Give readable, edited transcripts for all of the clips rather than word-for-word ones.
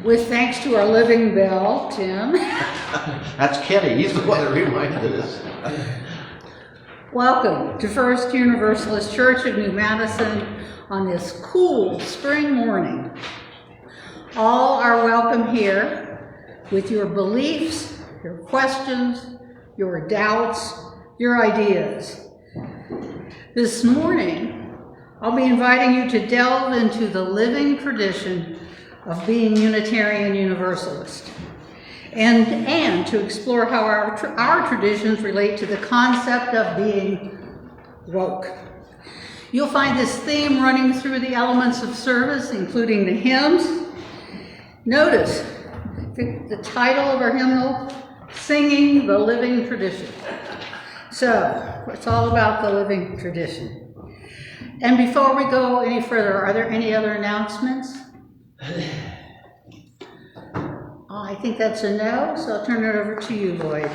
With thanks to our living bell, Tim. That's Kenny. He's the one that reminded us. Welcome to First Universalist Church of New Madison on this cool spring morning. All are welcome here with your beliefs, your questions, your doubts, your ideas. This morning, I'll be inviting you to delve into the living tradition of being Unitarian Universalist and to explore how our traditions relate to the concept of being woke. You'll find this theme running through the elements of service, including the hymns. Notice the title of our hymnal, Singing the Living Tradition. So, it's all about the living tradition. And before we go any further, are there any other announcements? I think that's a no, so I'll turn it over to you, Lloyd.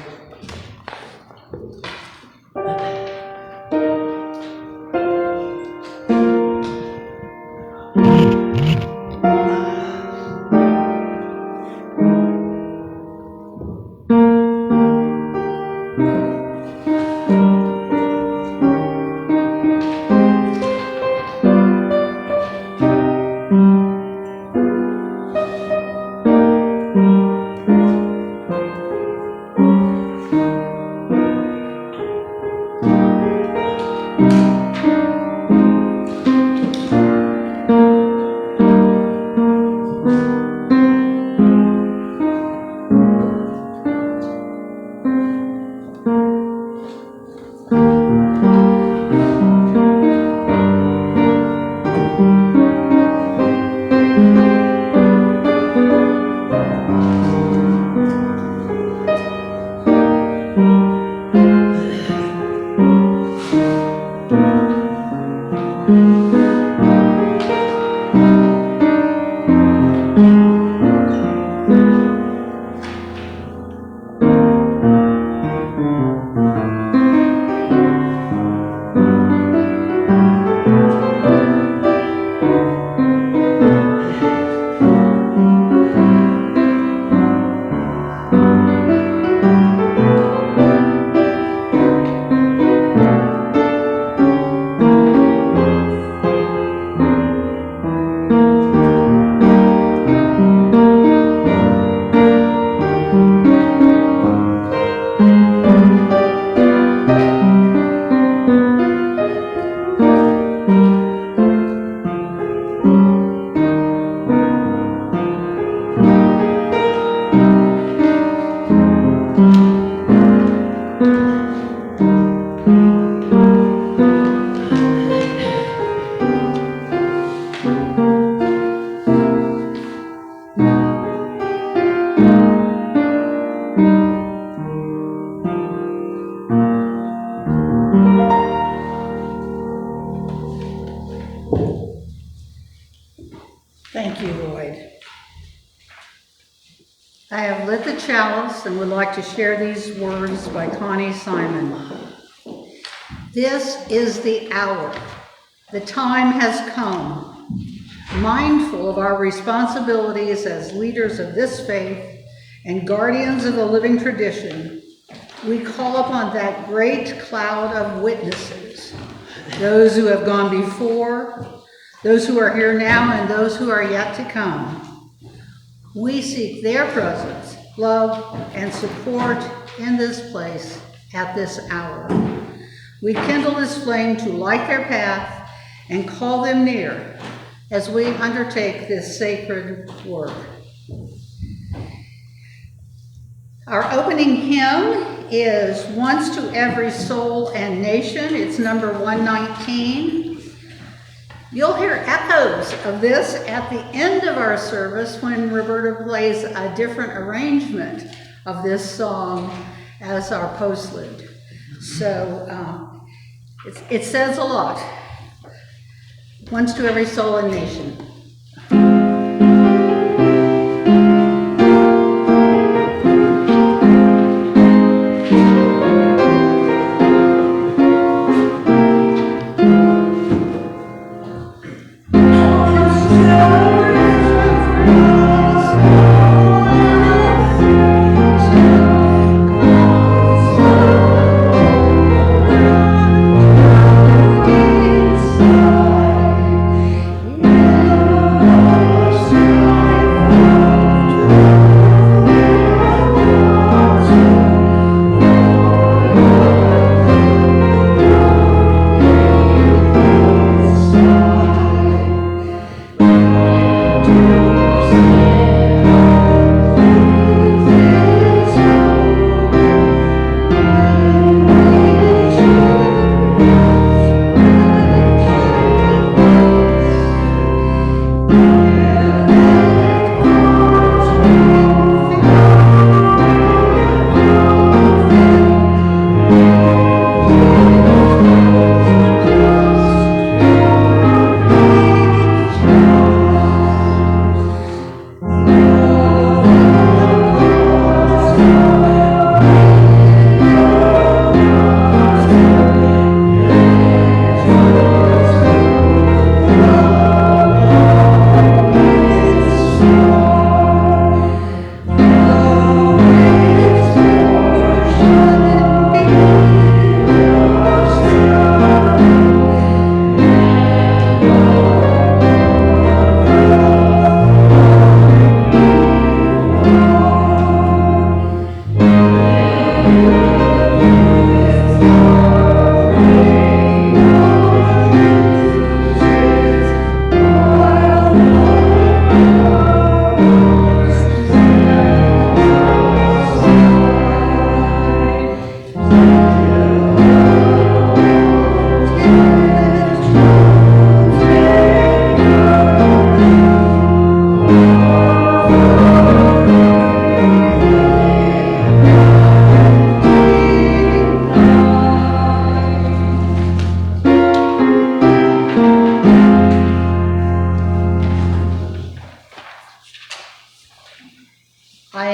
Thank you, Lloyd. I have lit the chalice and would like to share these words by Connie Simon. This is the hour. The time has come. Mindful of our responsibilities as leaders of this faith and guardians of the living tradition, we call upon that great cloud of witnesses, those who have gone before, those who are here now, and those who are yet to come. We seek their presence, love, and support in this place at this hour. We kindle this flame to light their path and call them near as we undertake this sacred work. Our opening hymn is Once to Every Soul and Nation. It's number 119. You'll hear echoes of this at the end of our service when Roberta plays a different arrangement of this song as our postlude. So it says a lot. Once to Every Soul and Nation.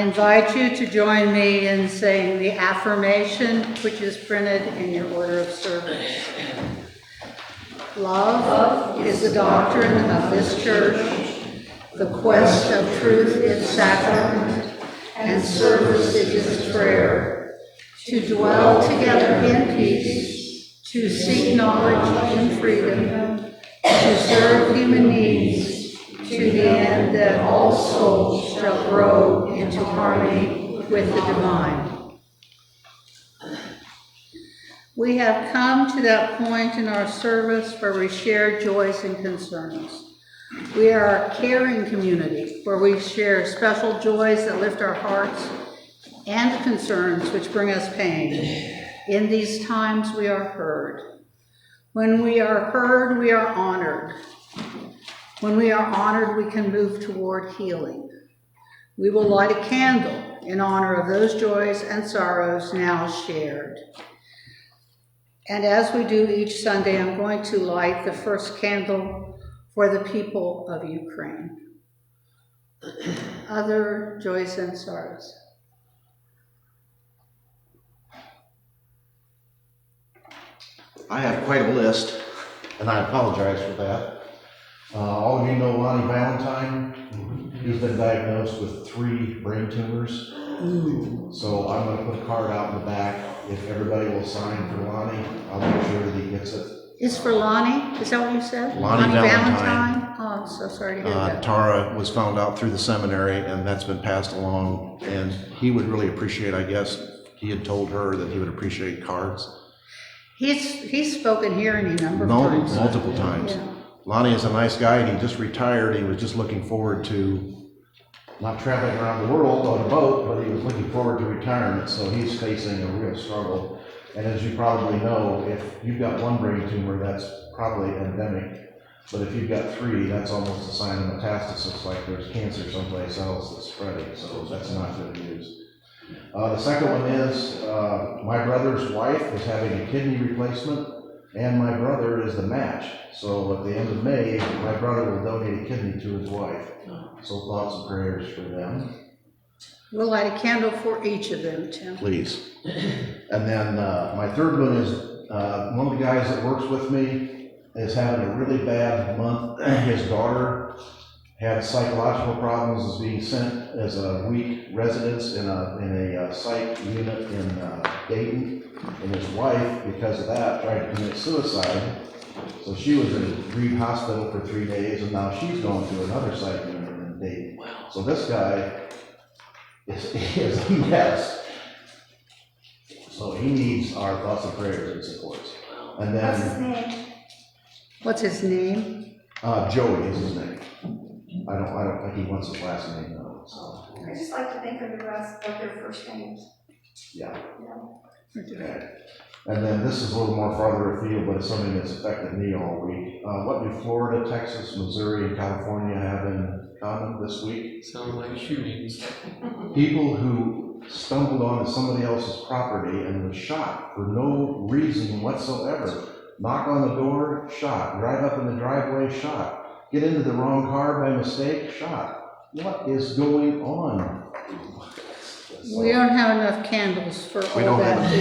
invite you to join me in saying the affirmation which is printed in your order of service. Love is the doctrine of this church. The quest of truth is sacrament, and service is its prayer. To dwell together in peace, to seek knowledge in freedom, to serve human needs, to the end that all souls shall grow into harmony with the divine. We have come to that point in our service where we share joys and concerns. We are a caring community where we share special joys that lift our hearts and concerns which bring us pain. In these times we are heard. When we are heard, we are honored. When we are honored, we can move toward healing. We will light a candle in honor of those joys and sorrows now shared. And as we do each Sunday, I'm going to light the first candle for the people of Ukraine. Other joys and sorrows. I have quite a list, and I apologize for that. All of you know Lonnie Valentine. He's been diagnosed with 3 brain tumors. So I'm going to put a card out in the back. If everybody will sign for Lonnie, I'll make sure that he gets it. It's for Lonnie? Is that what you said? Lonnie Valentine. Oh, I'm so sorry to hear that. Tara was found out through the seminary, and that's been passed along. And he would really appreciate, I guess, he had told her that he would appreciate cards. He's spoken here any number of times. Multiple times. Yeah. Lonnie is a nice guy, and he just retired. He was just looking forward to not traveling around the world on a boat, but he was looking forward to retirement, so he's facing a real struggle. And as you probably know, if you've got 1 brain tumor, that's probably endemic. But if you've got 3, that's almost a sign of metastasis, like there's cancer someplace else that's spreading, so that's not good news. The second one is my brother's wife is having a kidney replacement, and my brother is the match. So at the end of May, my brother will donate a kidney to his wife. So thoughts and prayers for them. We'll light a candle for each of them, Tim. Please. And then my third one is one of the guys that works with me is having a really bad month. His daughter had psychological problems, is being sent as a week residence in a psych unit in Dayton. And his wife, because of that, tried to commit suicide. So she was in Reed Hospital for 3 days, and now she's going to another psych unit in Dayton. Wow. So this guy is a mess. So he needs our thoughts and prayers and supports. And then, what's his name? What's his name? Joey is his name. I don't think he wants his last name though. So. I just like to think of the rest of their first names. Yeah. Yeah. Okay. And then this is a little more farther afield, but it's something that's affected me all week. What do Florida, Texas, Missouri, and California have in common this week? Sound like shootings. People who stumbled onto somebody else's property and was shot for no reason whatsoever. Knock on the door, shot. Drive up in the driveway, shot. Get into the wrong car by mistake, shot. What is going on? We don't have enough candles for all that, do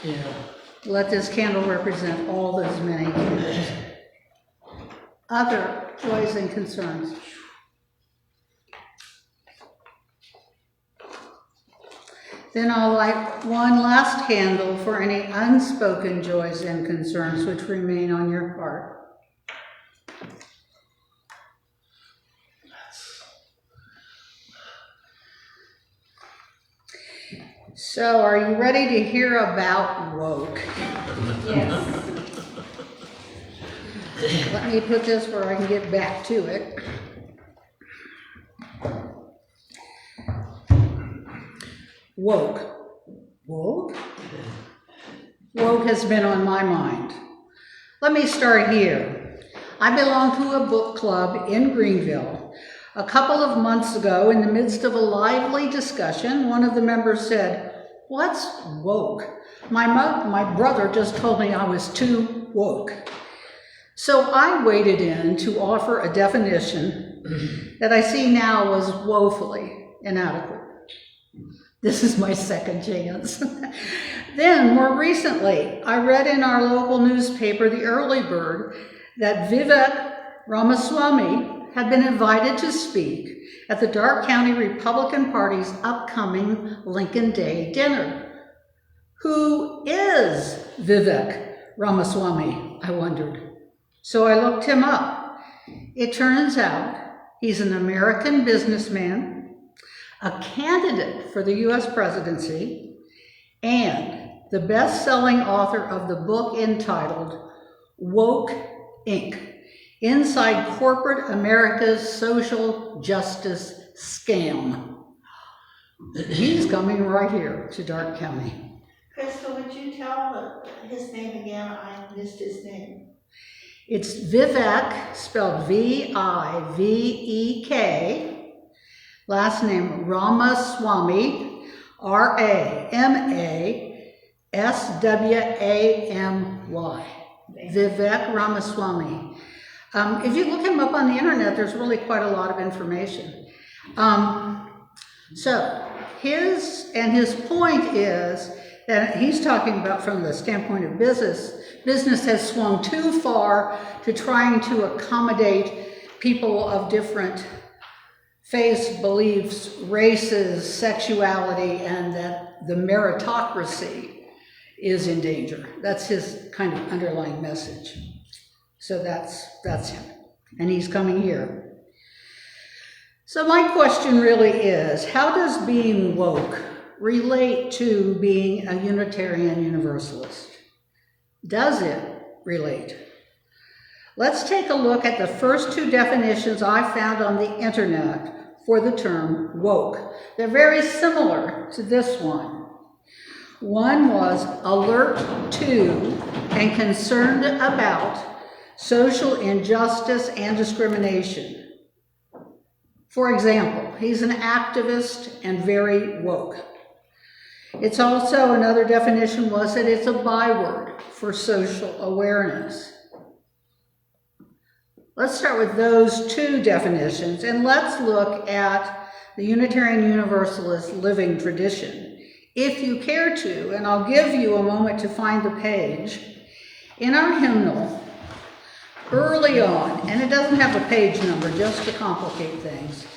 we? Yeah. Let this candle represent all those many candles. Other joys and concerns. Then I'll light one last candle for any unspoken joys and concerns which remain on your heart. So, are you ready to hear about woke? Yes. Let me put this where I can get back to it. Woke. Woke? Woke has been on my mind. Let me start here. I belong to a book club in Greenville. A couple of months ago, in the midst of a lively discussion, one of the members said, "What's woke? My brother just told me I was too woke." So I waded in to offer a definition that I see now was woefully inadequate. This is my second chance. Then, more recently, I read in our local newspaper, The Early Bird, that Vivek Ramaswamy had been invited to speak at the Darke County Republican Party's upcoming Lincoln Day dinner. Who is Vivek Ramaswamy, I wondered. So I looked him up. It turns out he's an American businessman, a candidate for the U.S. presidency, and the best-selling author of the book entitled Woke Inc., Inside Corporate America's Social Justice Scam. He's coming right here to Darke County. Christel, would you tell his name again? I missed his name. It's Vivek, spelled V-I-V-E-K, last name Ramaswamy, R-A-M-A-S-W-A-M-Y. Vivek Ramaswamy. If you look him up on the internet, there's really quite a lot of information. So his point is that he's talking about from the standpoint of business. Business has swung too far to trying to accommodate people of different faiths, beliefs, races, sexuality, and that the meritocracy is in danger. That's his kind of underlying message. So that's him, and he's coming here. So my question really is, how does being woke relate to being a Unitarian Universalist? Does it relate? Let's take a look at the first two definitions I found on the internet for the term woke. They're very similar to this one. One was alert to and concerned about social injustice and discrimination. For example, he's an activist and very woke. It's also, another definition was that it's a byword for social awareness. Let's start with those two definitions, and let's look at the Unitarian Universalist living tradition. If you care to, and I'll give you a moment to find the page, in our hymnal, early on, and it doesn't have a page number just to complicate things,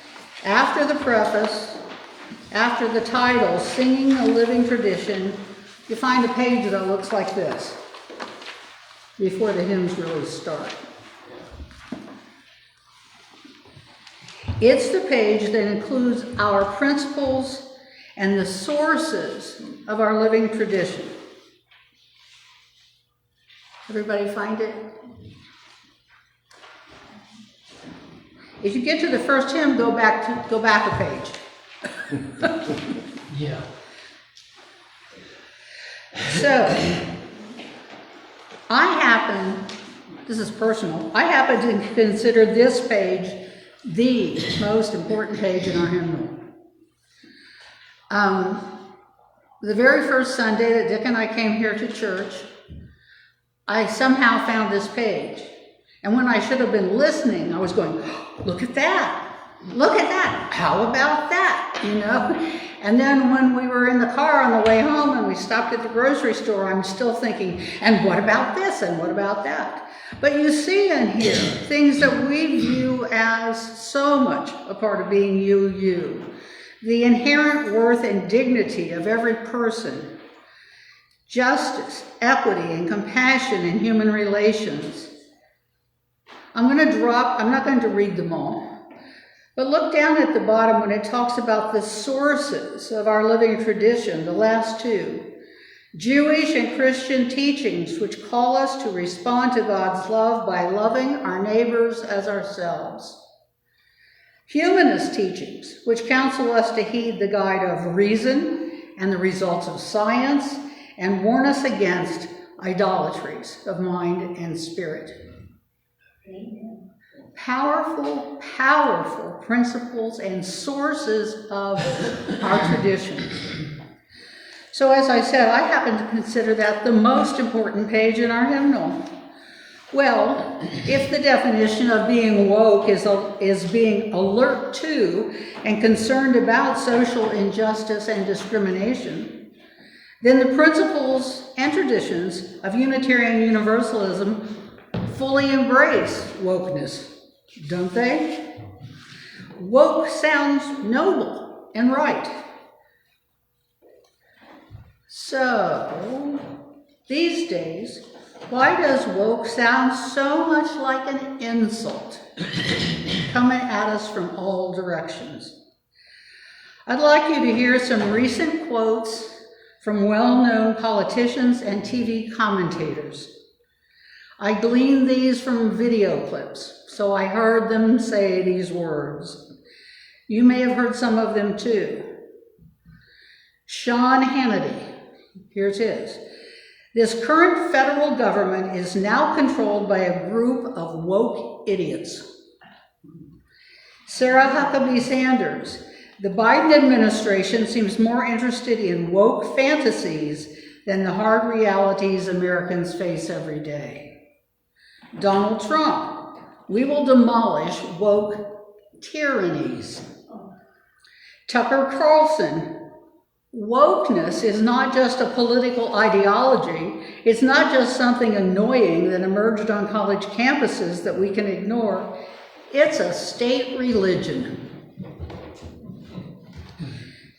after the preface, after the title, Singing the Living Tradition, you find a page that looks like this, before the hymns really start. It's the page that includes our principles and the sources of our living tradition. Everybody find it? If you get to the first hymn, go back a page. Yeah. So, this is personal, I happen to consider this page the most important page in our hymnal. The very first Sunday that Dick and I came here to church, I somehow found this page. And when I should have been listening, I was going, oh, look at that. Look at that. How about that? You know? And then when we were in the car on the way home and we stopped at the grocery store, I'm still thinking, and what about this? And what about that? But you see in here things that we view as so much a part of being you. The inherent worth and dignity of every person. Justice, equity, and compassion in human relations. I'm not going to read them all. But look down at the bottom when it talks about the sources of our living tradition, the last two. Jewish and Christian teachings which call us to respond to God's love by loving our neighbors as ourselves. Humanist teachings which counsel us to heed the guide of reason and the results of science and warn us against idolatries of mind and spirit. Amen. Powerful, powerful principles and sources of our traditions. So as I said, I happen to consider that the most important page in our hymnal. Well, if the definition of being woke is being alert to and concerned about social injustice and discrimination, then the principles and traditions of Unitarian Universalism fully embrace wokeness, don't they? Woke sounds noble and right. So, these days, why does woke sound so much like an insult coming at us from all directions? I'd like you to hear some recent quotes from well-known politicians and TV commentators. I gleaned these from video clips, so I heard them say these words. You may have heard some of them too. Sean Hannity, here's his. This current federal government is now controlled by a group of woke idiots. Sarah Huckabee Sanders, the Biden administration seems more interested in woke fantasies than the hard realities Americans face every day. Donald Trump, we will demolish woke tyrannies. Tucker Carlson, wokeness is not just a political ideology. It's not just something annoying that emerged on college campuses that we can ignore. It's a state religion.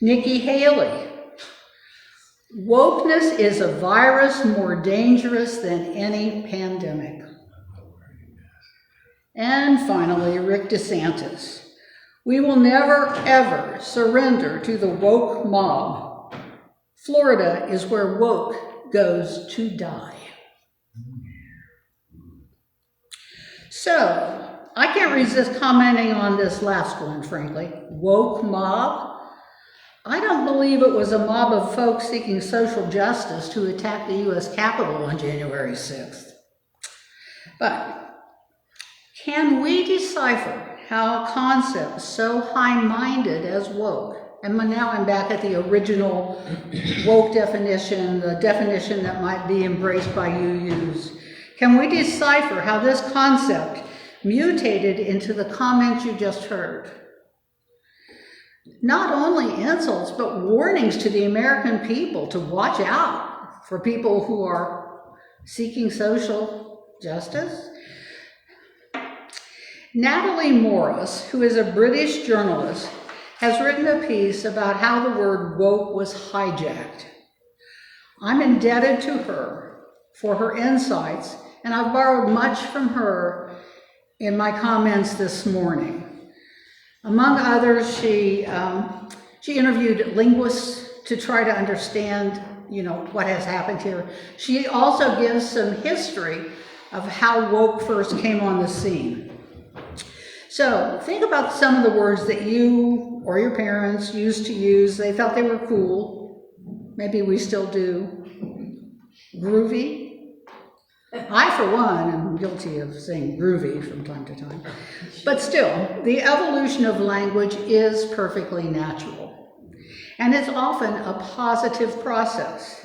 Nikki Haley, wokeness is a virus more dangerous than any pandemic. And finally, Rick DeSantis. We will never, ever surrender to the woke mob. Florida is where woke goes to die. So, I can't resist commenting on this last one, frankly. Woke mob? I don't believe it was a mob of folks seeking social justice to attack the U.S. Capitol on January 6th. But can we decipher how concepts so high-minded as woke, and now I'm back at the original woke definition, the definition that might be embraced by UUs. Can we decipher how this concept mutated into the comment you just heard? Not only insults, but warnings to the American people to watch out for people who are seeking social justice. Natalie Morris, who is a British journalist, has written a piece about how the word woke was hijacked. I'm indebted to her for her insights, and I've borrowed much from her in my comments this morning. Among others, she interviewed linguists to try to understand, what has happened here. She also gives some history of how woke first came on the scene. So think about some of the words that you or your parents used to use. They thought they were cool. Maybe we still do. Groovy. I, for one, am guilty of saying groovy from time to time. But still, the evolution of language is perfectly natural. And it's often a positive process.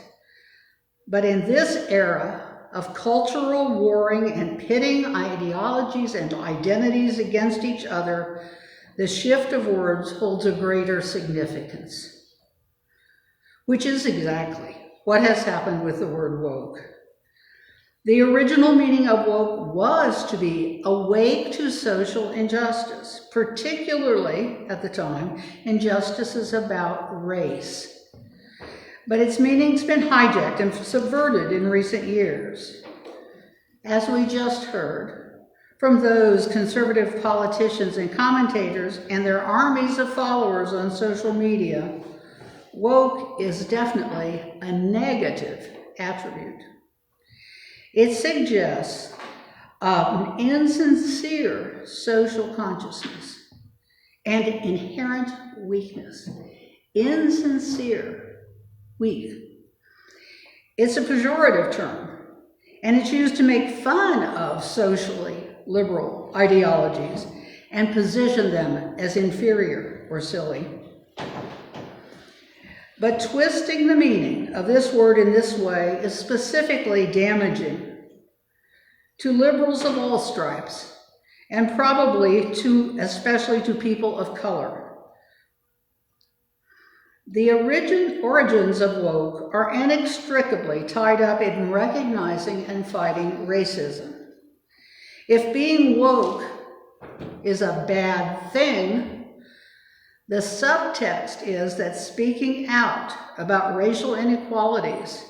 But in this era of cultural warring and pitting ideologies and identities against each other, the shift of words holds a greater significance. Which is exactly what has happened with the word woke. The original meaning of woke was to be awake to social injustice, particularly, at the time, injustices about race. But its meaning's been hijacked and subverted in recent years. As we just heard from those conservative politicians and commentators and their armies of followers on social media, woke is definitely a negative attribute. It suggests an insincere social consciousness and inherent weakness. Insincere, weak. It's a pejorative term, and it's used to make fun of socially liberal ideologies and position them as inferior or silly. But twisting the meaning of this word in this way is specifically damaging to liberals of all stripes, and probably especially to people of color. The origins of woke are inextricably tied up in recognizing and fighting racism. If being woke is a bad thing, the subtext is that speaking out about racial inequalities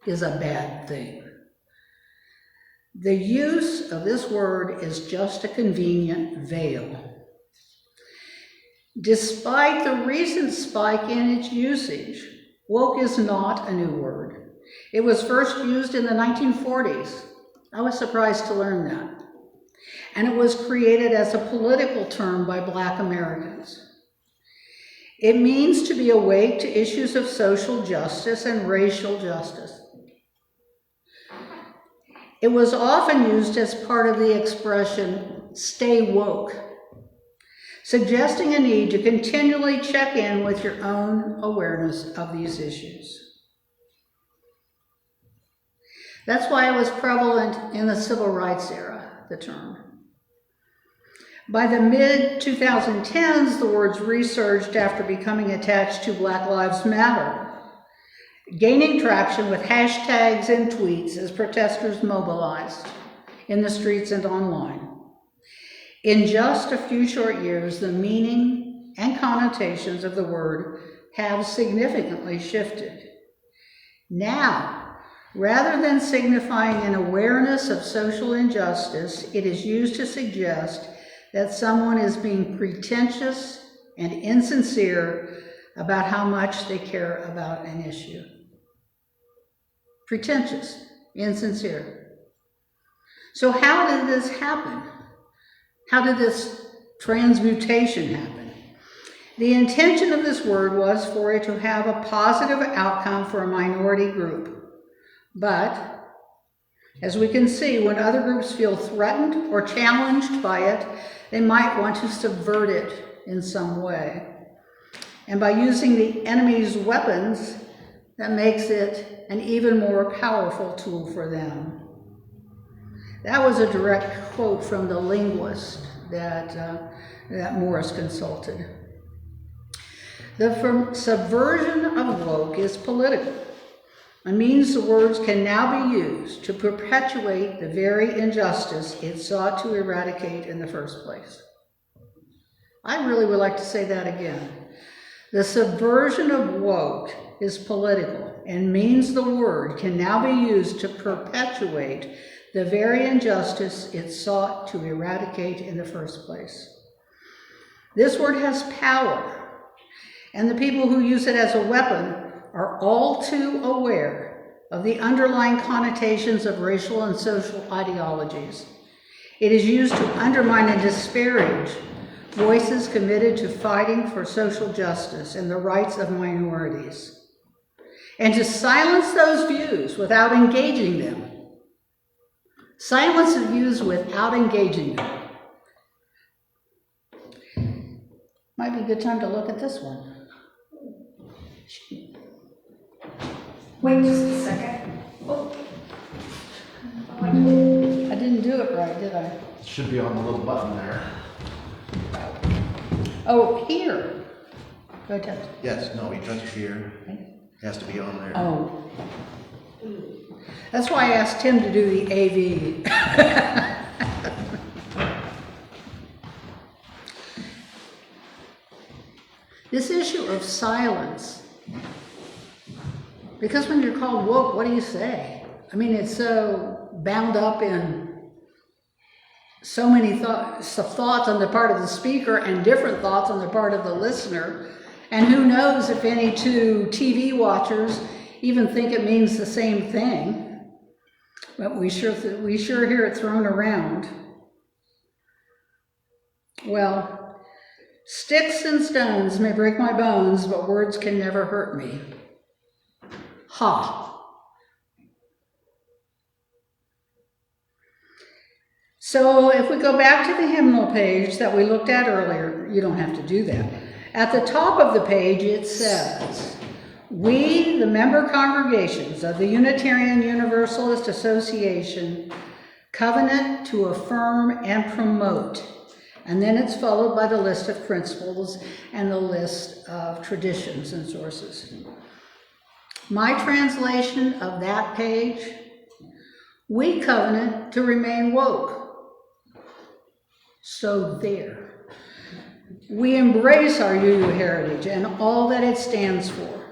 is a bad thing. The use of this word is just a convenient veil. Despite the recent spike in its usage, woke is not a new word. It was first used in the 1940s. I was surprised to learn that. And it was created as a political term by Black Americans. It means to be awake to issues of social justice and racial justice. It was often used as part of the expression, stay woke, suggesting a need to continually check in with your own awareness of these issues. That's why it was prevalent in the civil rights era, the term. By the mid-2010s, the words resurged after becoming attached to Black Lives Matter, gaining traction with hashtags and tweets as protesters mobilized in the streets and online. In just a few short years, the meaning and connotations of the word have significantly shifted. Now, rather than signifying an awareness of social injustice, it is used to suggest that someone is being pretentious and insincere about how much they care about an issue. Pretentious, insincere. So how did this happen? How did this transmutation happen? The intention of this word was for it to have a positive outcome for a minority group. But, as we can see, when other groups feel threatened or challenged by it, they might want to subvert it in some way. And by using the enemy's weapons, that makes it an even more powerful tool for them. That was a direct quote from the linguist that Morris consulted. The subversion of woke is political. It means the words can now be used to perpetuate the very injustice it sought to eradicate in the first place. I really would like to say that again. The subversion of woke is political and means the word can now be used to perpetuate the very injustice it sought to eradicate in the first place. This word has power, and the people who use it as a weapon are all too aware of the underlying connotations of racial and social ideologies. It is used to undermine and disparage voices committed to fighting for social justice and the rights of minorities, and to silence those views without engaging them. Silence of views without engaging them. Might be a good time to look at this one. Wait just a second. Oh. I didn't do it right, did I? It should be on the little button there. Oh, here. Go ahead. Yes, no, he touched here. It has to be on there. Oh. That's why I asked Tim to do the AV. This issue of silence, because when you're called woke, what do you say? I mean, it's so bound up in so many thoughts on the part of the speaker and different thoughts on the part of the listener. And who knows if any two TV watchers even think it means the same thing. But we sure hear it thrown around. Well, sticks and stones may break my bones, but words can never hurt me. Ha. So if we go back to the hymnal page that we looked at earlier, you don't have to do that. At the top of the page it says, "We, the member congregations of the Unitarian Universalist Association, Covenant to affirm and promote. And then it's followed by the list of principles and the list of traditions and sources. My translation of that page, we covenant to remain woke. So there. We embrace our UU heritage and all that it stands for.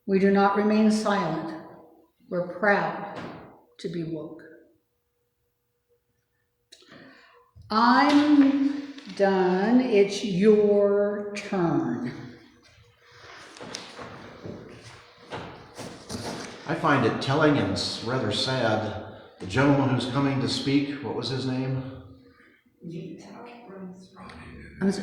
We do not remain silent. We're proud to be woke. I'm done. It's your turn. I find it telling and rather sad. The gentleman who's coming to speak, what was his name?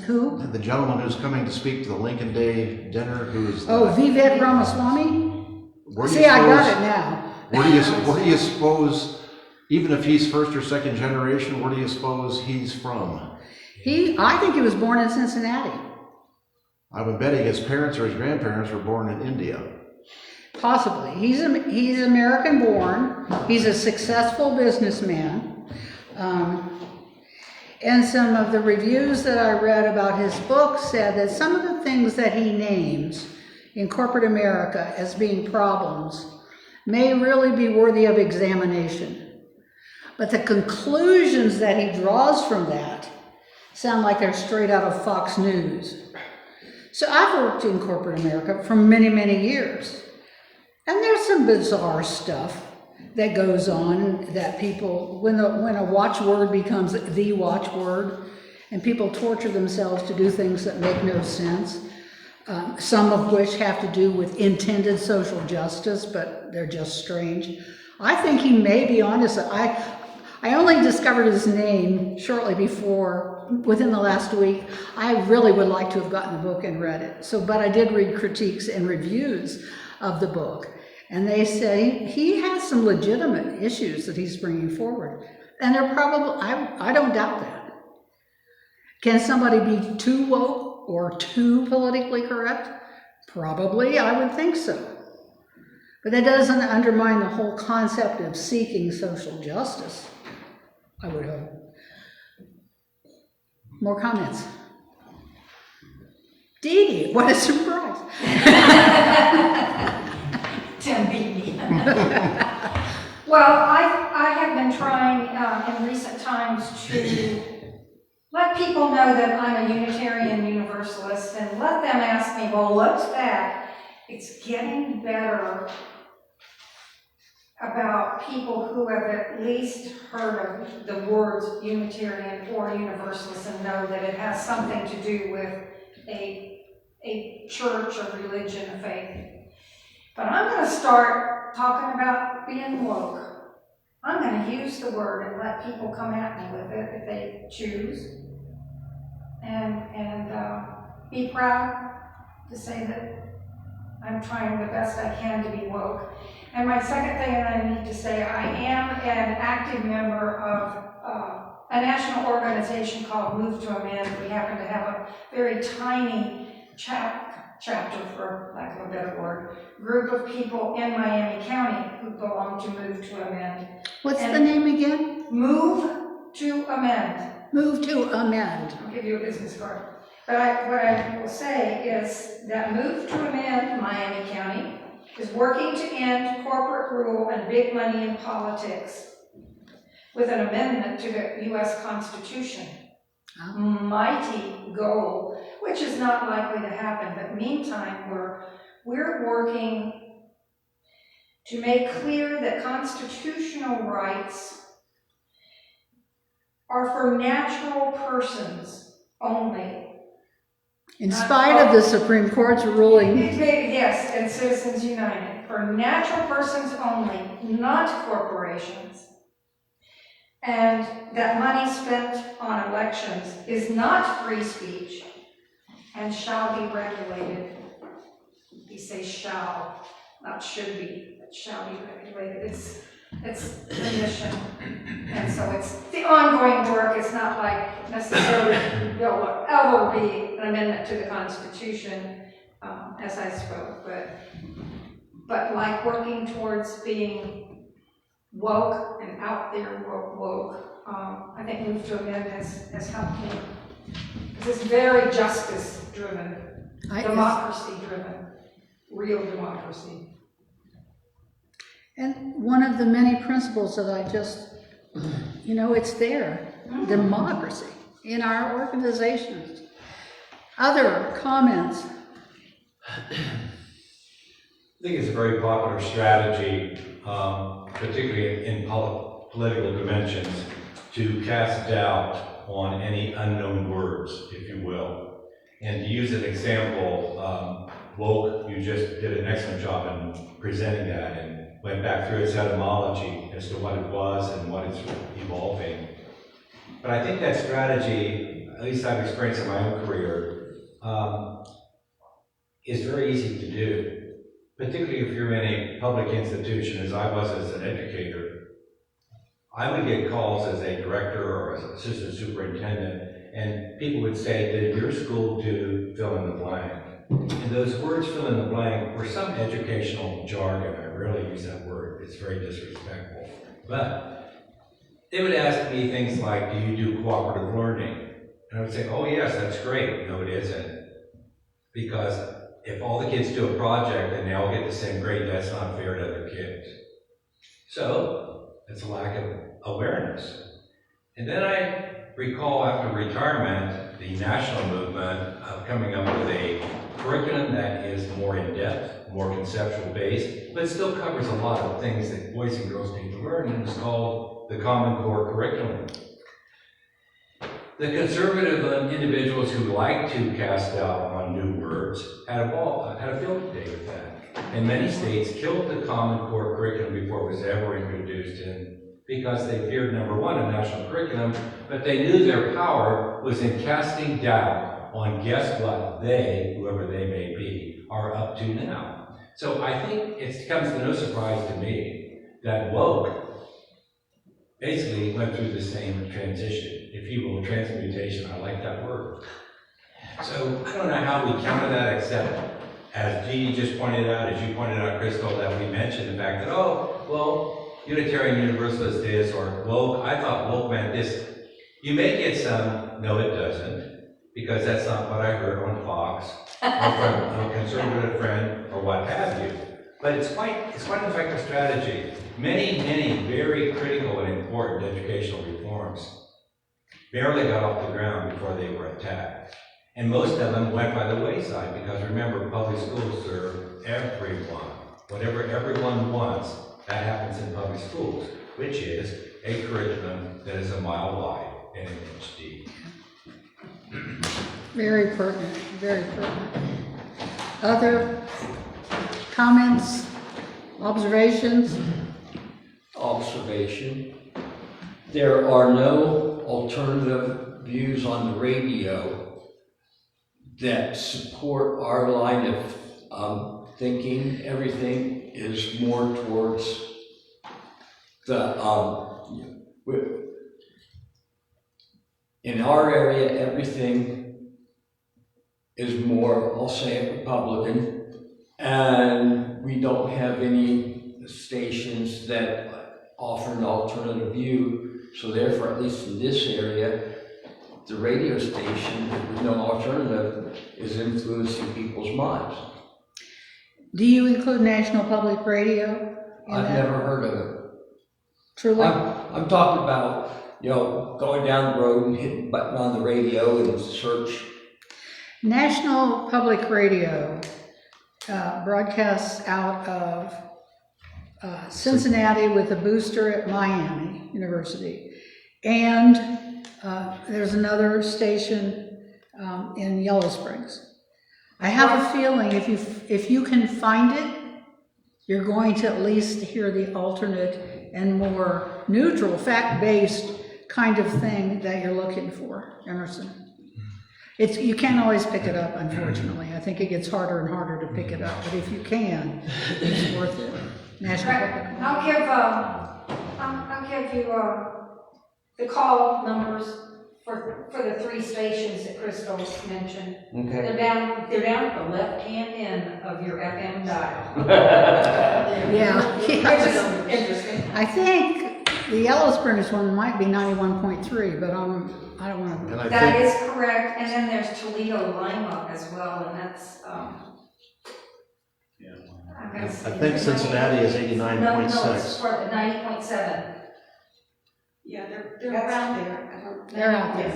Who? The gentleman who's coming to speak to the Lincoln Day dinner, who's Vivek Ramaswamy? See, I got it now. Where do you suppose, even if he's first or second generation, where do you suppose he's from? I think he was born in Cincinnati. I've been betting his parents or his grandparents were born in India. Possibly. He's American born. He's a successful businessman. And some of the reviews that I read about his book said that some of the things that he names in corporate America as being problems may really be worthy of examination. But the conclusions that he draws from that sound like they're straight out of Fox News. So I've worked in corporate America for many, many years. And there's some bizarre stuff that goes on that people, when a watchword becomes the watchword, and people torture themselves to do things that make no sense, some of which have to do with intended social justice, but they're just strange. I think he may be honest. I only discovered his name shortly before, within the last week. I really would like to have gotten the book and read it. But I did read critiques and reviews of the book. And they say he has some legitimate issues that he's bringing forward. And they're probably, I don't doubt that. Can somebody be too woke or too politically correct? Probably, I would think so. But that doesn't undermine the whole concept of seeking social justice, I would hope. More comments? Dee Dee, what a surprise. Tim beat me. Well, I have been trying in recent times to let people know that I'm a Unitarian Universalist and let them ask me, well, what's that? It's getting better about people who have at least heard of the words Unitarian or Universalist and know that it has something to do with a church, a religion, a faith. But I'm going to start talking about being woke. I'm going to use the word and let people come at me with it if they choose. And be proud to say that I'm trying the best I can to be woke. And my second thing that I need to say, I am an active member of a national organization called Move to Amend. We happen to have a very tiny chapter, for lack of a better word, group of people in Miami County who belong to Move to Amend. What's the name again? Move to Amend. Move to Amend. I'll give you a business card. But what I will say is that Move to Amend Miami County is working to end corporate rule and big money in politics with an amendment to the U.S. Constitution. Oh. Mighty goal, which is not likely to happen, but meantime, we're working to make clear that constitutional rights are for natural persons only. In spite of the Supreme Court's ruling. Yes, and Citizens United. For natural persons only, not corporations. And that money spent on elections is not free speech and shall be regulated. You say shall, not should be, but shall be regulated. It's the mission. And so it's the ongoing work. It's not like necessarily there will ever be an amendment to the Constitution, as I spoke, but like working towards being woke and out there woke, I think Move to Amend has helped me. Because it's very justice-driven, democracy-driven, real democracy. And one of the many principles that I just, it's there, democracy in our organizations. Other comments? I think it's a very popular strategy, particularly in political dimensions, to cast doubt on any unknown words, if you will. And to use an example, woke, you just did an excellent job in presenting that and went back through its etymology as to what it was and what it's evolving. But I think that strategy, at least I've experienced in my own career, is very easy to do, particularly if you're in a public institution, as I was as an educator. I would get calls as a director or as an assistant superintendent, and people would say, did your school do fill in the blank? And those words fill in the blank were some educational jargon. I rarely use that word. It's very disrespectful. But they would ask me things like, do you do cooperative learning? And I would say, oh yes, that's great. No, it isn't. Because if all the kids do a project and they all get the same grade, that's not fair to other kids. So it's a lack of awareness. And then I recall after retirement, the national movement of coming up with a curriculum that is more in-depth, more conceptual-based, but still covers a lot of things that boys and girls need to learn, and it's called the Common Core Curriculum. The conservative individuals who like to cast doubt on new words had a field day with that. And many states killed the Common Core Curriculum before it was ever introduced in, because they feared, number one, a national curriculum, but they knew their power was in casting doubt on guess what they, whoever they may be, are up to now. So I think it comes to no surprise to me that woke basically went through the same transition, if you will, transmutation. I like that word. So I don't know how we counter that, except as Jeannie just pointed out, as you pointed out, Christel, that we mentioned the fact that, oh, well, Unitarian Universalist this, or woke, I thought woke meant this. You may get some, no it doesn't, because that's not what I heard on Fox, or from a conservative friend, or what have you. But it's quite an effective strategy. Many, many very critical and important educational reforms barely got off the ground before they were attacked. And most of them went by the wayside, because remember, public schools serve everyone. Whatever everyone wants, that happens in public schools, which is a curriculum that is a mile wide and an inch deep. Very pertinent, very pertinent. Other comments, observations? Observation. There are no alternative views on the radio that support our line of thinking. Everything is more towards the, in our area, everything is more, I'll say it, Republican, and we don't have any stations that offer an alternative view, so therefore, at least in this area, the radio station with no alternative is influencing people's minds. Do you include National Public Radio in I've that? never heard of it. Truly? I'm talking about, going down the road and hitting a button on the radio and search. National Public Radio broadcasts out of Cincinnati with a booster at Miami University. And there's another station in Yellow Springs. I have a feeling if you can find it, you're going to at least hear the alternate and more neutral, fact-based kind of thing that you're looking for, Emerson. You can't always pick it up, unfortunately. I think it gets harder and harder to pick it up, but if you can, it's worth it. National Public. I'll give you the call numbers for the 3 3 stations that Christel mentioned. Okay. They're down at the left-hand end of your FM dial. Yeah, Which yeah. is interesting. I think the Yellow Springs one might be 91.3, but I don't want And to. I That think, is correct, and then there's Toledo Lima as well, and that's, I'm gonna see. I think Cincinnati is No, it's 89.6. for 90.7. Yeah, they're That's- around there. I don't. They're out there.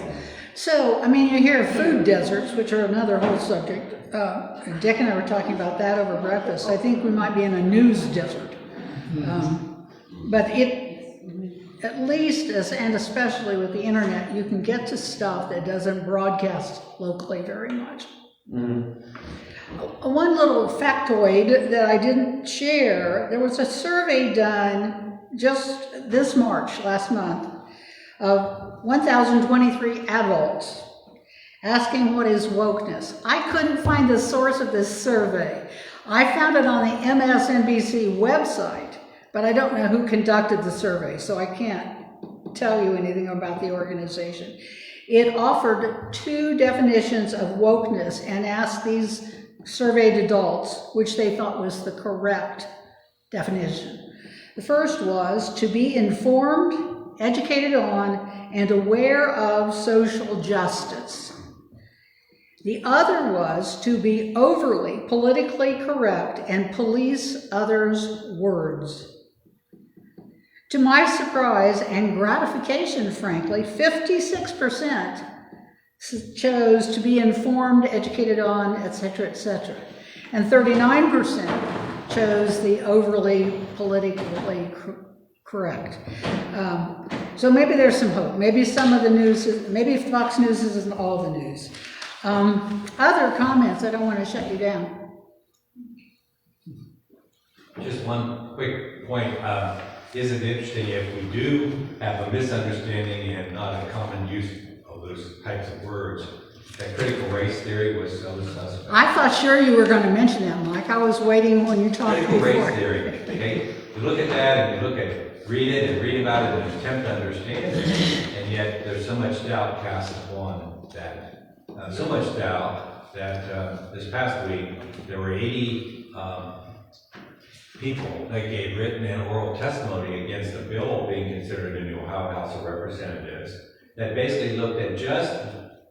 So, I mean, you hear food deserts, which are another whole subject. Dick and I were talking about that over breakfast. I think we might be in a news desert. But at least, and especially with the internet, you can get to stuff that doesn't broadcast locally very much. One little factoid that I didn't share, there was a survey done just this March, last month, of 1,023 adults asking what is wokeness. I couldn't find the source of this survey. I found it on the MSNBC website, but I don't know who conducted the survey, so I can't tell you anything about the organization. It offered 2 definitions of wokeness and asked these surveyed adults which they thought was the correct definition. The first was to be informed, educated on, and aware of social justice. The other was to be overly politically correct and police others' words. To my surprise and gratification, frankly, 56% chose to be informed, educated on, etc., and 39% chose the overly politically correct. So maybe there's some hope. Maybe some of the news, maybe Fox News isn't all the news. Other comments? I don't want to shut you down. Just one quick point. Isn't it interesting if we do have a misunderstanding and not a common use of those types of words, that critical race theory was still suspect. I thought sure you were going to mention that, Mike. I was waiting when you talked Critical before. race theory, okay? You look at that and you read it and read about it and attempt to understand it, and yet there's so much doubt cast upon that. So much doubt that this past week there were 80 people that gave written and oral testimony against a bill being considered in the Ohio House of Representatives that basically looked at just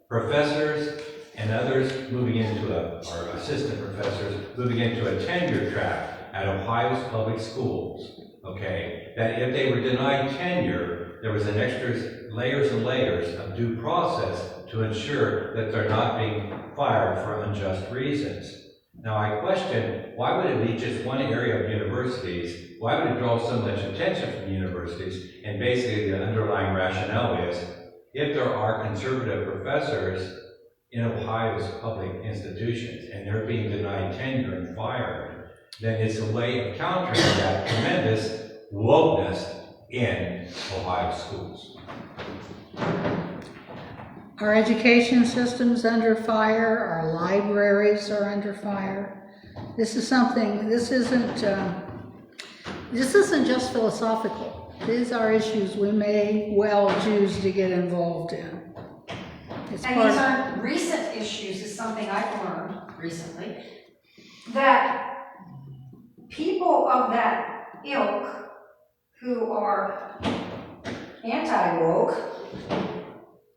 professors and others moving into or assistant professors moving into a tenure track at Ohio's public schools, okay? That if they were denied tenure, there was an extra layers and layers of due process to ensure that they're not being fired for unjust reasons. Now I question, why would it be just one area of universities? Why would it draw so much attention from universities? And basically the underlying rationale is, if there are conservative professors in Ohio's public institutions and they're being denied tenure and fired, then it's a way of countering that tremendous wokeness in Ohio schools. Our education system's under fire, our libraries are under fire. This is something, this isn't just philosophical. These are issues we may well choose to get involved in. It's And part these of, aren't recent issues, is something I've learned recently, that people of that ilk who are anti-woke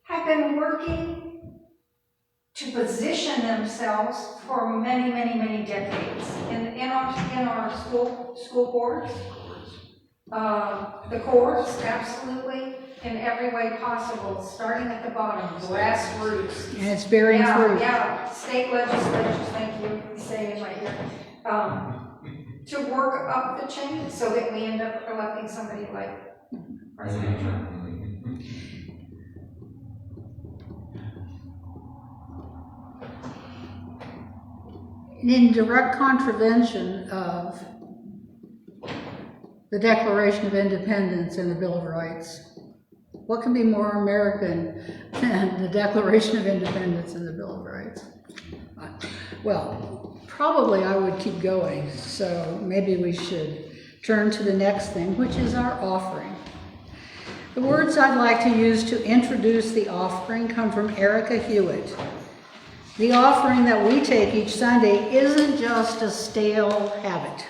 have been working to position themselves for many, many, many decades in our school boards, the courts, absolutely, in every way possible, starting at the bottom, grassroots. and it's bearing fruit. Yeah, state legislatures, thank you, you say in my ear, to work up the chain so that we end up electing somebody like President Trump. In direct contravention of the Declaration of Independence and the Bill of Rights. What can be more American than the Declaration of Independence and the Bill of Rights? Well, probably I would keep going, so maybe we should turn to the next thing, which is our offering. The words I'd like to use to introduce the offering come from Erica Hewitt. The offering that we take each Sunday isn't just a stale habit.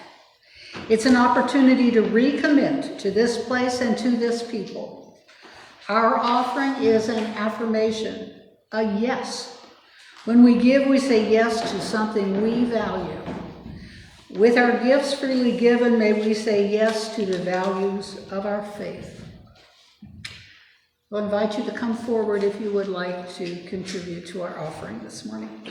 It's an opportunity to recommit to this place and to this people. Our offering is an affirmation, a yes. When we give, we say yes to something we value. With our gifts freely given, may we say yes to the values of our faith. I'll invite you to come forward if you would like to contribute to our offering this morning.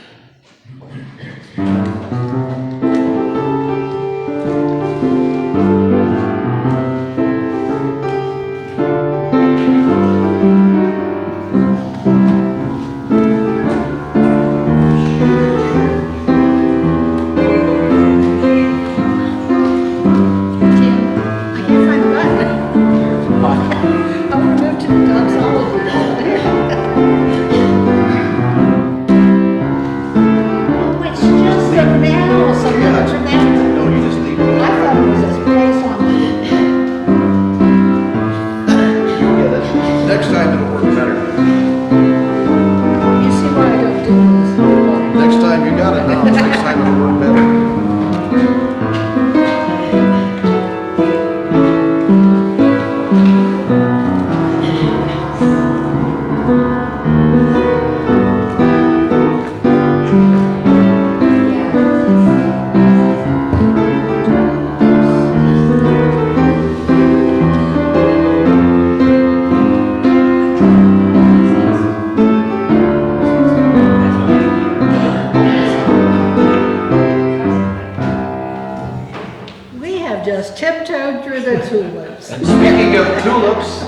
Tiptoed through the tulips. And speaking of tulips,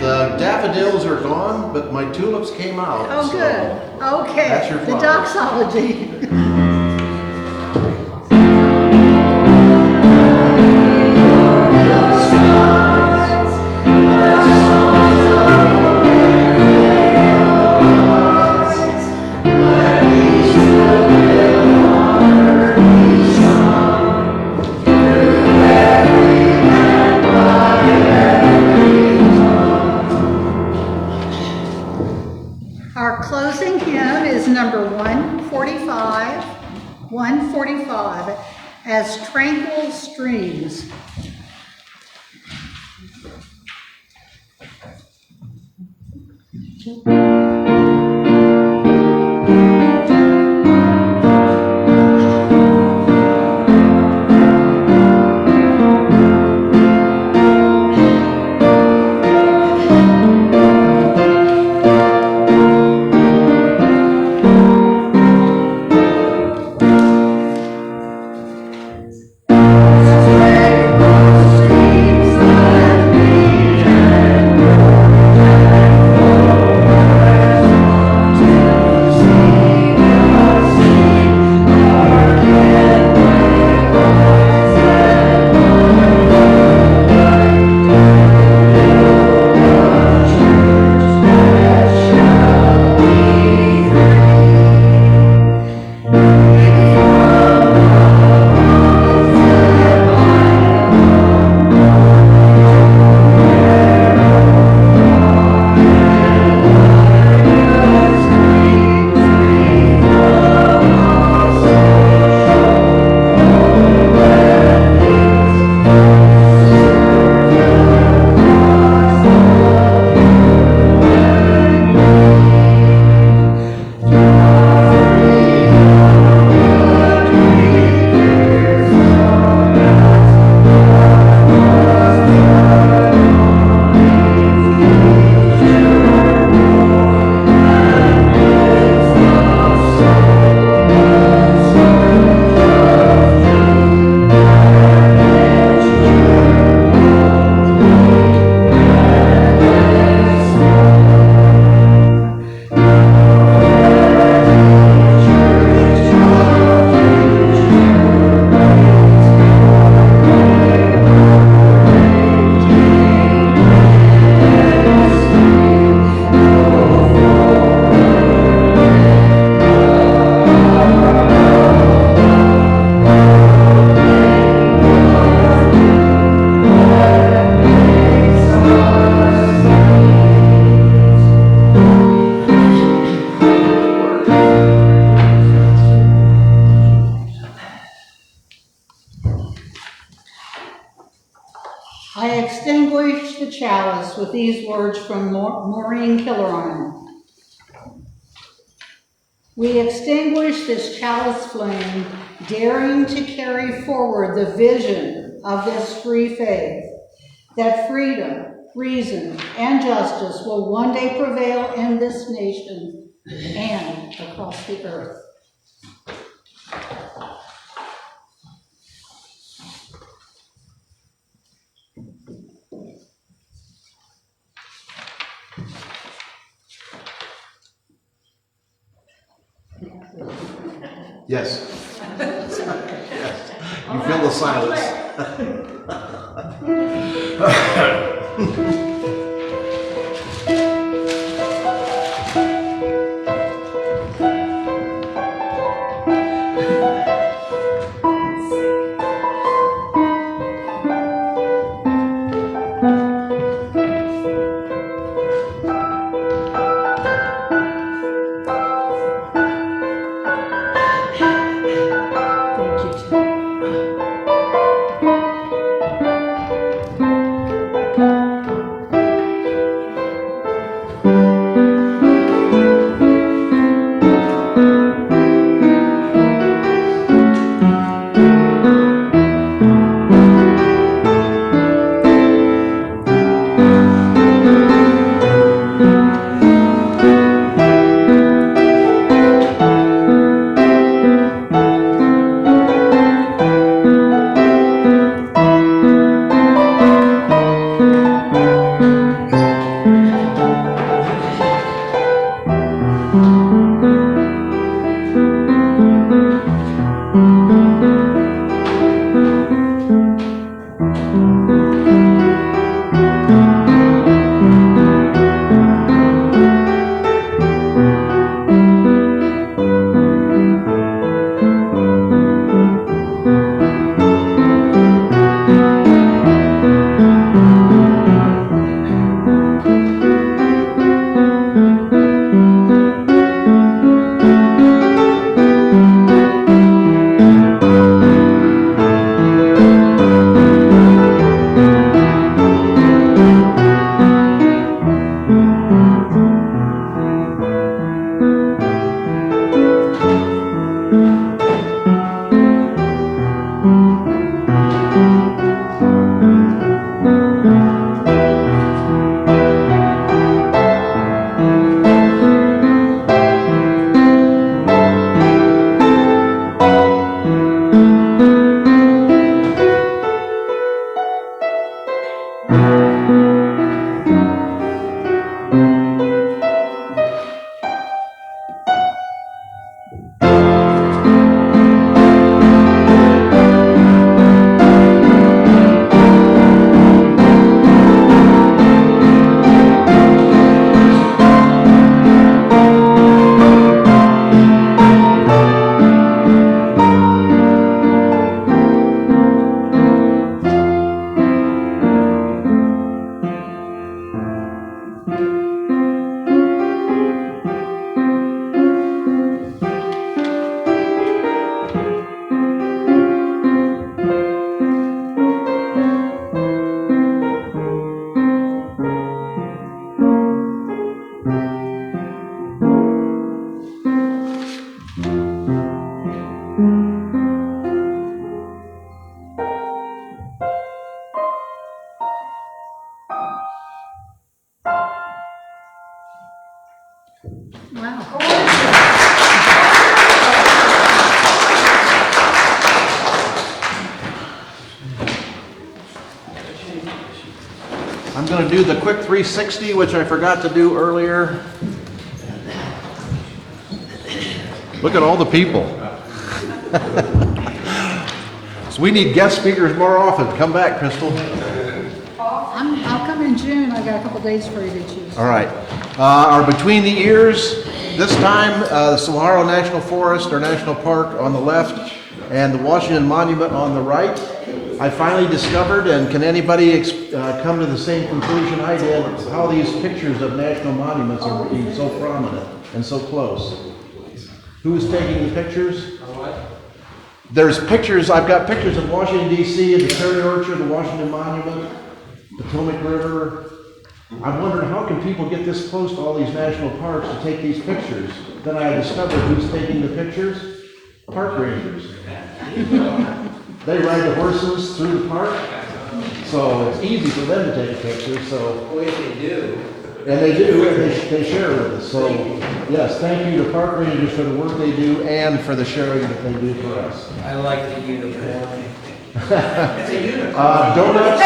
the daffodils are gone, but my tulips came out. Oh, so good. Okay. that's your The flower. doxology. Our closing hymn is number 145, As Tranquil Streams. chalice with these words from Maureen Killerine. We extinguish this chalice flame, daring to carry forward the vision of this free faith, that freedom, reason, and justice will one day prevail in this nation and across the earth. Yes. Yes. You feel the silence. I'm going to do the quick 360, which I forgot to do earlier. Look at all the people. So we need guest speakers more often. Come back, Christel. I'll come in June. I got a couple days for you to choose. All right. Our Between the Ears, this time the Saguaro National Forest or National Park on the left and the Washington Monument on the right. I finally discovered, and can anybody come to the same conclusion I did, how these pictures of national monuments are being so prominent and so close. Who's taking the pictures? There's pictures, I've got pictures of Washington, D.C., the Cherry Orchard, the Washington Monument, Potomac River, I'm wondering, how can people get this close to all these national parks to take these pictures? Then I discovered who's taking the pictures? Park rangers. They ride the horses through the park, so it's easy for them to take a picture, so. Well, if they do. And they do, and they share with us, so, yes, thank you to park rangers for the work they do and for the sharing that they do for us. I like the unicorn. Donuts,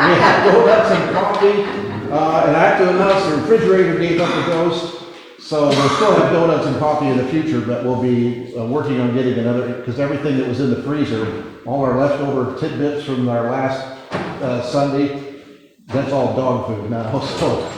we have donuts and coffee, and I have to announce the refrigerator gave up the ghost, so we'll still have donuts and coffee in the future, but we'll be working on getting another, because everything that was in the freezer, all our leftover tidbits from our last Sunday, that's all dog food now, so